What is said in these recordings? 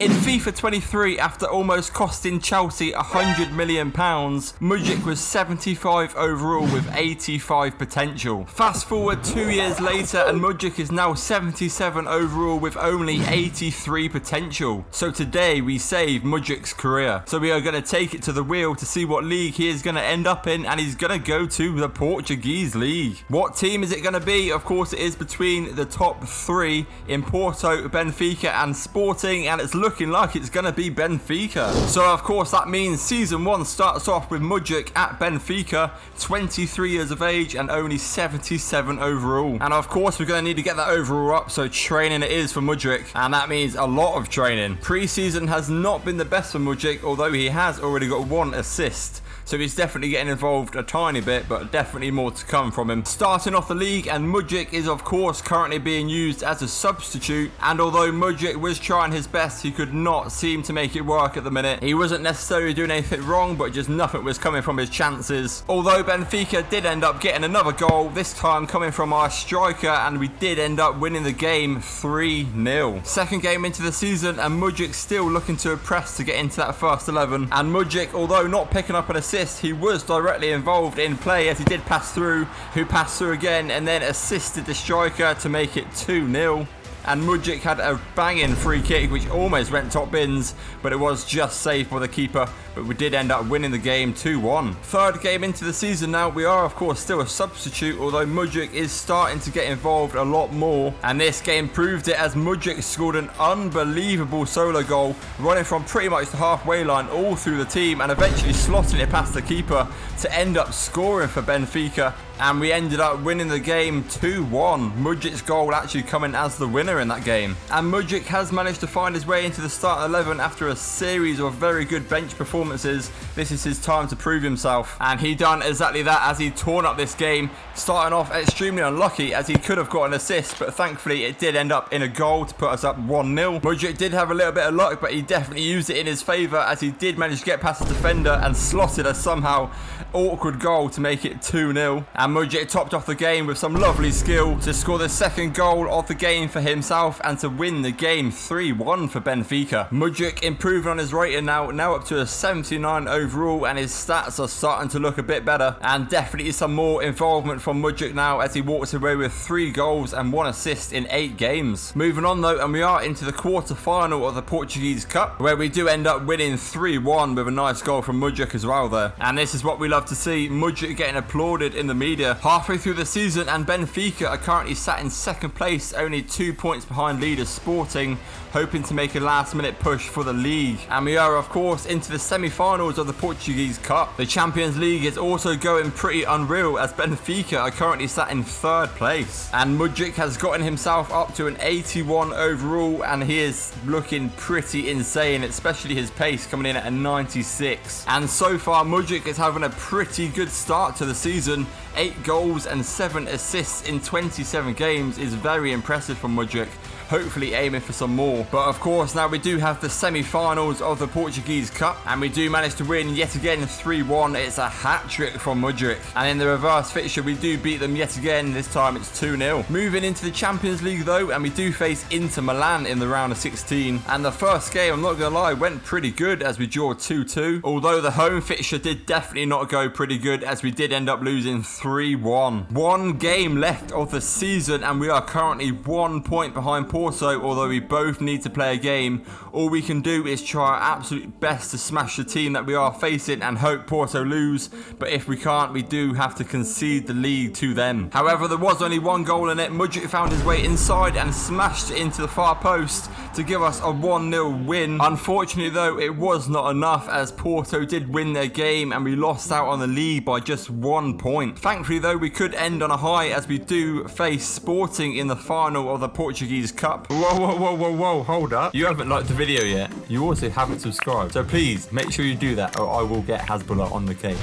In FIFA 23, after almost costing Chelsea £100 million, Mudryk was 75 overall with 85 potential. Fast forward 2 years later and Mudryk is now 77 overall with only 83 potential. So today we save Mudryk's career. So we are going to take it to the wheel to see what league he is going to end up in, and he's going to go to the Portuguese league. What team is it going to be? Of course it is between the top three in Porto, Benfica and Sporting, and it's looking like it's going to be Benfica. So of course that means season 1 starts off with Mudryk at Benfica, 23 years of age and only 77 overall. And of course we're going to need to get that overall up, so training it is for Mudryk, and that means a lot of training. Pre-season has not been the best for Mudryk, although he has already got 1 assist. So he's definitely getting involved a tiny bit, but definitely more to come from him. Starting off the league, and Mudryk is of course currently being used as a substitute, and although Mudryk was trying his best, he could not seem to make it work at the minute. He wasn't necessarily doing anything wrong, but just nothing was coming from his chances. Although Benfica did end up getting another goal, this time coming from our striker, and we did end up winning the game 3-0. Second game into the season, and Mudryk still looking to press to get into that first 11. And Mudryk, although not picking up an assist, he was directly involved in play as he did pass through, who passed through again and then assisted the striker to make it 2-0. And Mudryk had a banging free kick which almost went top bins, but it was just saved by the keeper, but we did end up winning the game 2-1. Third game into the season now, we are of course still a substitute, although Mudryk is starting to get involved a lot more, and this game proved it as Mudryk scored an unbelievable solo goal, running from pretty much the halfway line all through the team and eventually slotting it past the keeper to end up scoring for Benfica. And we ended up winning the game 2-1. Mudryk's goal actually coming as the winner in that game. And Mudryk has managed to find his way into the starting 11 after a series of very good bench performances. This is his time to prove himself. And he done exactly that as he torn up this game, starting off extremely unlucky as he could have got an assist, but thankfully it did end up in a goal to put us up 1-0. Mudryk did have a little bit of luck, but he definitely used it in his favour as he did manage to get past the defender and slotted a somehow awkward goal to make it 2-0. And Mudryk topped off the game with some lovely skill to score the second goal of the game for himself and to win the game 3-1 for Benfica. Mudryk improving on his rating now up to a 79 overall, and his stats are starting to look a bit better, and definitely some more involvement from Mudryk now as he walks away with 3 goals and 1 assist in 8 games. Moving on though, and we are into the quarter-final of the Portuguese Cup, where we do end up winning 3-1 with a nice goal from Mudryk as well there. And this is what we love to see, Mudryk getting applauded in the media halfway through the season, and Benfica are currently sat in second place, only 2 points behind leaders Sporting, hoping to make a last minute push for the league. And we are of course into the semi-finals of the Portuguese Cup. The Champions League is also going pretty unreal as Benfica are currently sat in third place. And Mudryk has gotten himself up to an 81 overall, and he is looking pretty insane, especially his pace coming in at a 96. And so far Mudryk is having a pretty good start to the season. 8 goals and 7 assists in 27 games is very impressive from Mudryk. Hopefully aiming for some more. But of course now we do have the semi-finals of the Portuguese Cup, and we do manage to win yet again 3-1. It's a hat-trick from Mudryk. And in the reverse fixture we do beat them yet again, this time it's 2-0. Moving into the Champions League though, and we do face Inter Milan in the round of 16. And the first game, I'm not gonna lie, went pretty good as we draw 2-2. Although the home fixture did definitely not go pretty good as we did end up losing 3-1. 1 game left of the season and we are currently 1 point behind Porto. Although we both need to play a game, all we can do is try our absolute best to smash the team that we are facing and hope Porto lose, but if we can't, we do have to concede the lead to them. However, there was only 1 goal in it. Mudryk found his way inside and smashed it into the far post to give us a 1-0 win. Unfortunately though, it was not enough as Porto did win their game and we lost out on the lead by just 1 point. Thankfully though, we could end on a high as we do face Sporting in the final of the Portuguese Cup. Whoa, hold up. You haven't liked the video yet. You also haven't subscribed. So please, make sure you do that or I will get Hasbullah on the case.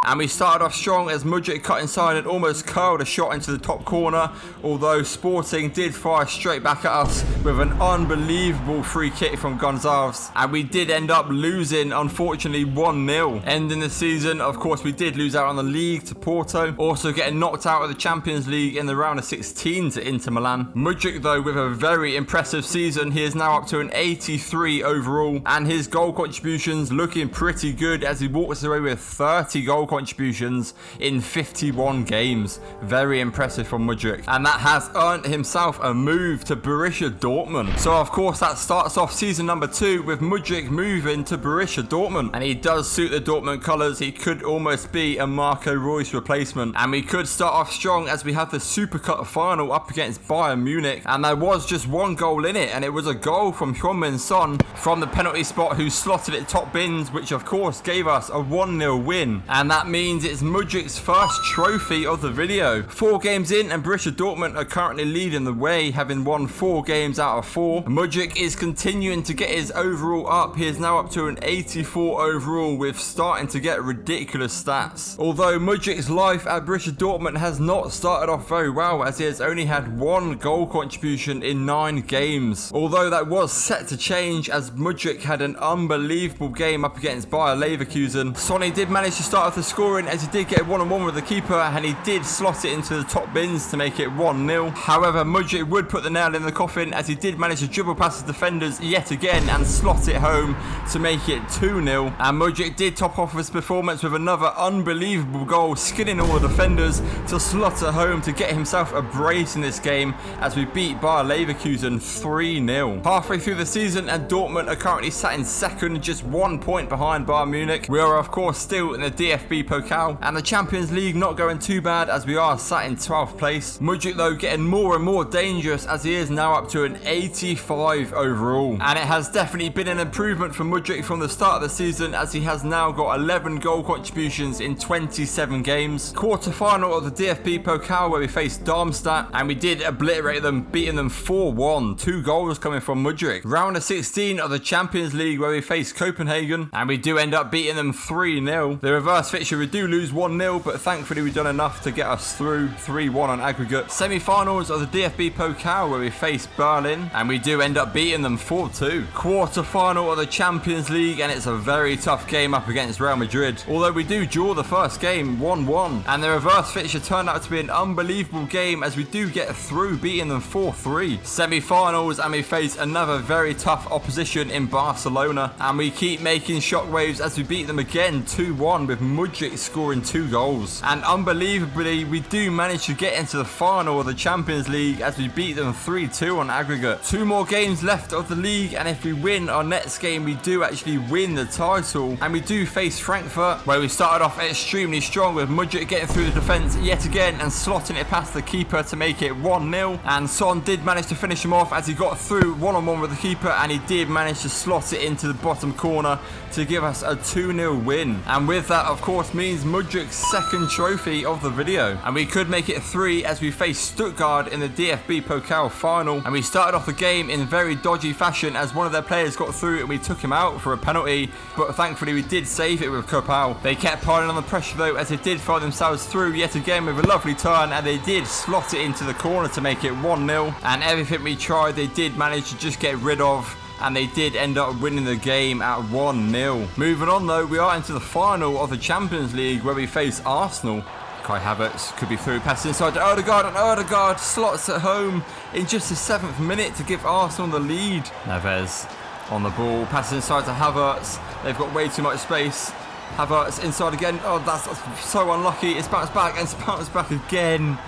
And we started off strong as Mudryk cut inside and almost curled a shot into the top corner, although Sporting did fire straight back at us with an unbelievable free kick from Gonçalves. And we did end up losing, unfortunately, 1-0. Ending the season, of course, we did lose out on the league to Porto. Also getting knocked out of the Champions League in the round of 16 to Inter Milan. Mudryk, though, with a very impressive season. He is now up to an 83 overall. And his goal contributions looking pretty good as he walks away with 30 goal contributions in 51 games. Very impressive from Mudryk. And that has earned himself a move to Borussia Dortmund. So, of course, that starts off season number 2 with Mudryk moving to Borussia Dortmund. And he does suit the Dortmund colours. He could almost be a Marco Reus replacement. And we could start off strong as we have the Super Cup final up against Bayern Munich. And there was just one goal in it. And it was a goal from Heung-min Son from the penalty spot, who slotted it top bins, which of course gave us a 1-0 win. And that means it's Mudryk's first trophy of the video. 4 games in and Borussia Dortmund are currently leading the way, having won 4 games out of 4. Mudryk is continuing to get his overall up. He is now up to an 84 overall with starting to get ridiculous stats. Although Mudryk's life at Borussia Dortmund has not started off very well, as he has only had 1 goal contribution in 9 games. Although that was set to change as Mudryk had an unbelievable game up against Bayer Leverkusen. Sonny did manage to start off the scoring as he did get a 1-on-1 with the keeper, and he did slot it into the top bins to make it 1-0. However, Mudryk would put the nail in the coffin as he did manage to dribble past the defenders yet again and slot it home to make it 2-0. And Mudryk did top off his performance with another unbelievable goal, skinning all the defenders to slot it home to get himself a brace in this game as we beat Bayer Leverkusen 3-0. Halfway through the season and Dortmund are currently sat in second, just 1 point behind Bayern Munich. We are of course still in the DFB Pokal, and the Champions League not going too bad as we are sat in 12th place. Mudryk though getting more and more dangerous as he is now up to an 85 overall. And it has definitely been an improvement for Mudryk from the start of the season, as he has now got 11 goal contributions in 27 games. Quarter final of the DFB Pokal where we faced Darmstadt and we did obliterate them, beating them 4-1. 2 goals coming from Mudryk. Round of 16 of the Champions League where we faced Copenhagen and we do end up beating them 3-0. The reverse fixture we do lose 1-0, but thankfully we've done enough to get us through 3-1 on aggregate. Semi-finals of the DFB Pokal where we faced Berlin and we do end up beating them 4-2. Quarter final of the Champions League and it's a very tough game up against Real Madrid. Although we do draw the first game 1-1, and the reverse fixture turned out to be an unbelievable game as we do get through, beating them 4-3. Semi-finals and we face another very tough opposition in Barcelona and we keep making shockwaves as we beat them again 2-1 with Mudryk scoring 2 goals. And unbelievably we do manage to get into the final of the Champions League as we beat them 3-2 on aggregate. 2 more games left of the league, and if we win our next game we do actually win the title, and we do face Frankfurt where we started off extremely strong with Mudryk getting through the defence yet again and slotting it past the keeper to make it 1-0. And Son did manage to finish him off as he got through 1-on-1 with the keeper, and he did manage to slot it into the bottom corner to give us a 2-0 win. And with that of course means Mudryk's second trophy of the video, and we could make it 3 as we face Stuttgart in the DFB Pokal final. And we started off the game in very dodgy fashion as one of their players got through and we took him out for a penalty, but thankfully we did save it with Kopal. They kept piling on the pressure though as they did find themselves through yet again with a lovely turn, and they did slot it into the corner to make it 1-0. And everything we tried they did manage to just get rid of, and they did end up winning the game at 1-0. Moving on though, we are into the final of the Champions League where we face Arsenal. Kai Havertz could be through, pass inside to Odegaard, and Odegaard slots at home in just the 7th minute to give Arsenal the lead. Neves on the ball, passes inside to Havertz. They've got way too much space. Havertz inside again. Oh, that's so unlucky. It's bounced back and it's bounced back again.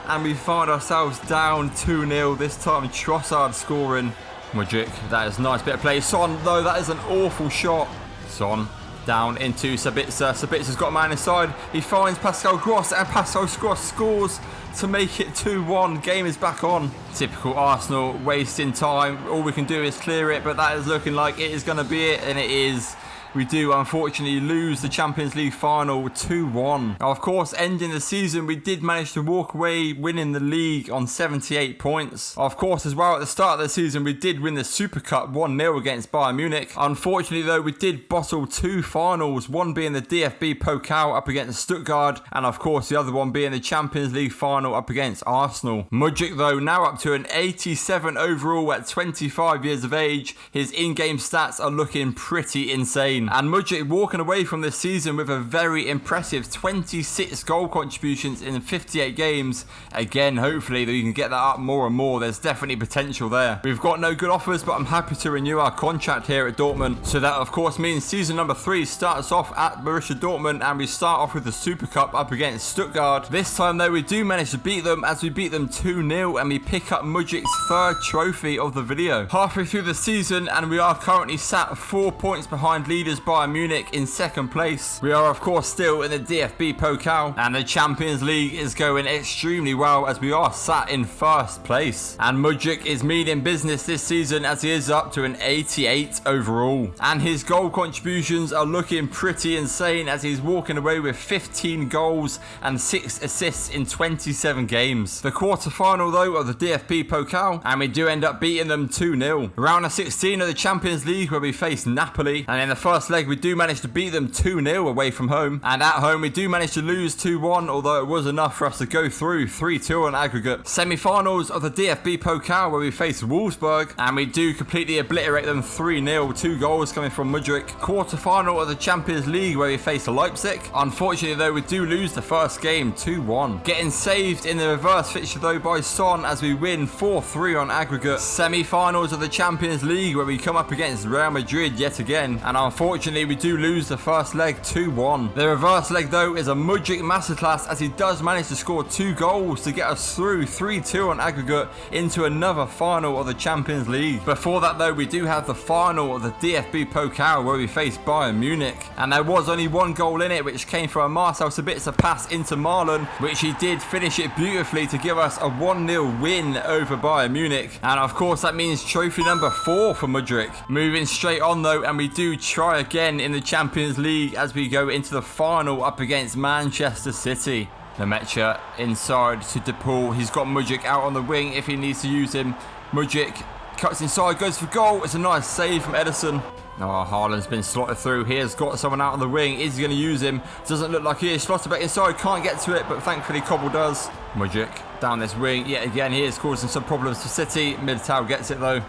And we find ourselves down 2-0. This time Trossard scoring. Mudryk, that is a nice bit of play. Son, though, that is an awful shot. Son down into Sabitzer. Sabitser's got a man inside. He finds Pascal Gross and Pascal Gross scores to make it 2-1. Game is back on. Typical Arsenal, wasting time. All we can do is clear it, but that is looking like it is going to be it, and it is. we do unfortunately lose the Champions League final 2-1. Now, of course, ending the season, we did manage to walk away winning the league on 78 points. Of course, as well, at the start of the season, we did win the Super Cup 1-0 against Bayern Munich. Unfortunately, though, we did bottle 2 finals, one being the DFB Pokal up against Stuttgart, and of course, the other one being the Champions League final up against Arsenal. Mudryk, though, now up to an 87 overall at 25 years of age. His in-game stats are looking pretty insane. And Mudryk walking away from this season with a very impressive 26 goal contributions in 58 games. Again, hopefully that you can get that up more and more. There's definitely potential there. We've got no good offers, but I'm happy to renew our contract here at Dortmund. So that, of course, means season number 3 starts off at Borussia Dortmund, and we start off with the Super Cup up against Stuttgart. This time, though, we do manage to beat them, as we beat them 2-0, and we pick up Mudryk's 3rd trophy of the video. Halfway through the season, and we are currently sat 4 points behind leaders Bayern Munich in 2nd place. We are, of course, still in the DFB Pokal, and the Champions League is going extremely well, as we are sat in 1st place. And Mudryk is meaning business this season, as he is up to an 88 overall. And his goal contributions are looking pretty insane, as he's walking away with 15 goals and 6 assists in 27 games. The quarter-final, though, of the DFB Pokal, and we do end up beating them 2-0. Round of 16 of the Champions League, where we face Napoli, and in the first leg we do manage to beat them 2-0 away from home, and at home we do manage to lose 2-1, although it was enough for us to go through 3-2 on aggregate. Semi-finals of the DFB Pokal, where we face Wolfsburg, and we do completely obliterate them 3-0, 2 goals coming from Mudryk. Quarter-final of the Champions League, where we face Leipzig. Unfortunately, though, we do lose the first game 2-1. Getting saved in the reverse fixture, though, by Son, as we win 4-3 on aggregate. Semi-finals of the Champions League, where we come up against Real Madrid yet again, and unfortunately we do lose the first leg 2-1. The reverse leg, though, is a Mudryk masterclass, as he does manage to score 2 goals to get us through 3-2 on aggregate into another final of the Champions League. Before that, though, we do have the final of the DFB Pokal, where we face Bayern Munich, and there was only 1 goal in it, which came from a Marcel Sabitzer pass into Marlon, which he did finish it beautifully to give us a 1-0 win over Bayern Munich. And of course, that means trophy number 4 for Mudryk. Moving straight on, though, and we do try again in the Champions League as we go into the final up against Manchester City. Lemaitre inside to De Paul. He's got Mudryk out on the wing if he needs to use him. Mudryk cuts inside, goes for goal. It's a nice save from Ederson. Oh, Haaland's been slotted through. He has got someone out on the wing. Is he going to use him? Doesn't look like he is. Slotted back inside. Can't get to it, but thankfully Cobble does. Mudryk down this wing. Yet again, he is causing some problems for City. Militao gets it, though.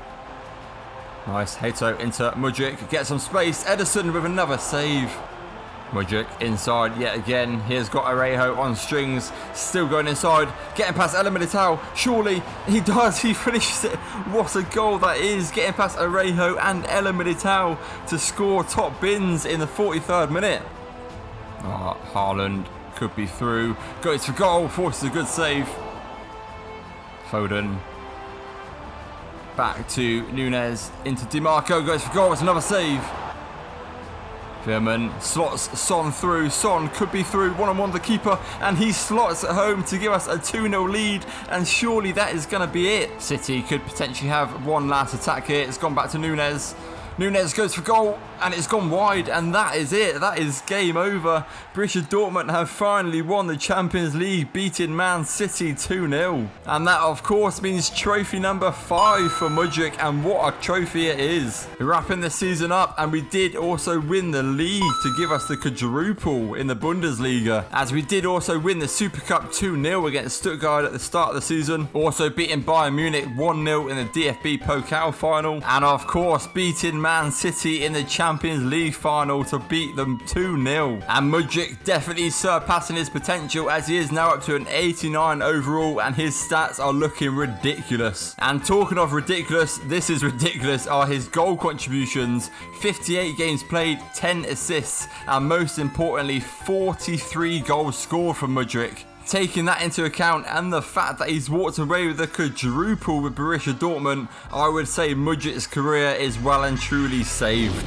Nice. Hato into Mudryk. Gets some space. Ederson with another save. Mudryk inside yet again. Here's got Arejo on strings. Still going inside. Getting past El Militao. Surely he does. He finishes it. What a goal that is. Getting past Arejo and El Militao to score top bins in the 43rd minute. Oh, Haaland could be through. Goes for goal. Forces a good save. Foden. Back to Nunes. Into DiMarco. Goes for goal. It's another save. Veerman slots Son through. Son could be through. One-on-one the keeper, and he slots at home to give us a 2-0 lead, and surely that is going to be it. City could potentially have one last attack here. It's gone back to Nunes. Nunes goes for goal, and it's gone wide, and that is it. That is game over. Borussia Dortmund have finally won the Champions League, beating Man City 2-0. And that, of course, means trophy number 5 for Mudryk, and what a trophy it is. We're wrapping the season up, and we did also win the league to give us the quadruple in the Bundesliga, as we did also win the Super Cup 2-0 against Stuttgart at the start of the season, also beating Bayern Munich 1-0 in the DFB Pokal final, and of course beating Man City in the Champions League final to beat them 2-0. And Mudryk definitely surpassing his potential, as he is now up to an 89 overall, and his stats are looking ridiculous. And talking of ridiculous, this is ridiculous, are his goal contributions. 58 games played, 10 assists, and most importantly 43 goals scored from Mudryk. Taking that into account, and the fact that he's walked away with a quadruple with Borussia Dortmund, I would say Mudryk's career is well and truly saved.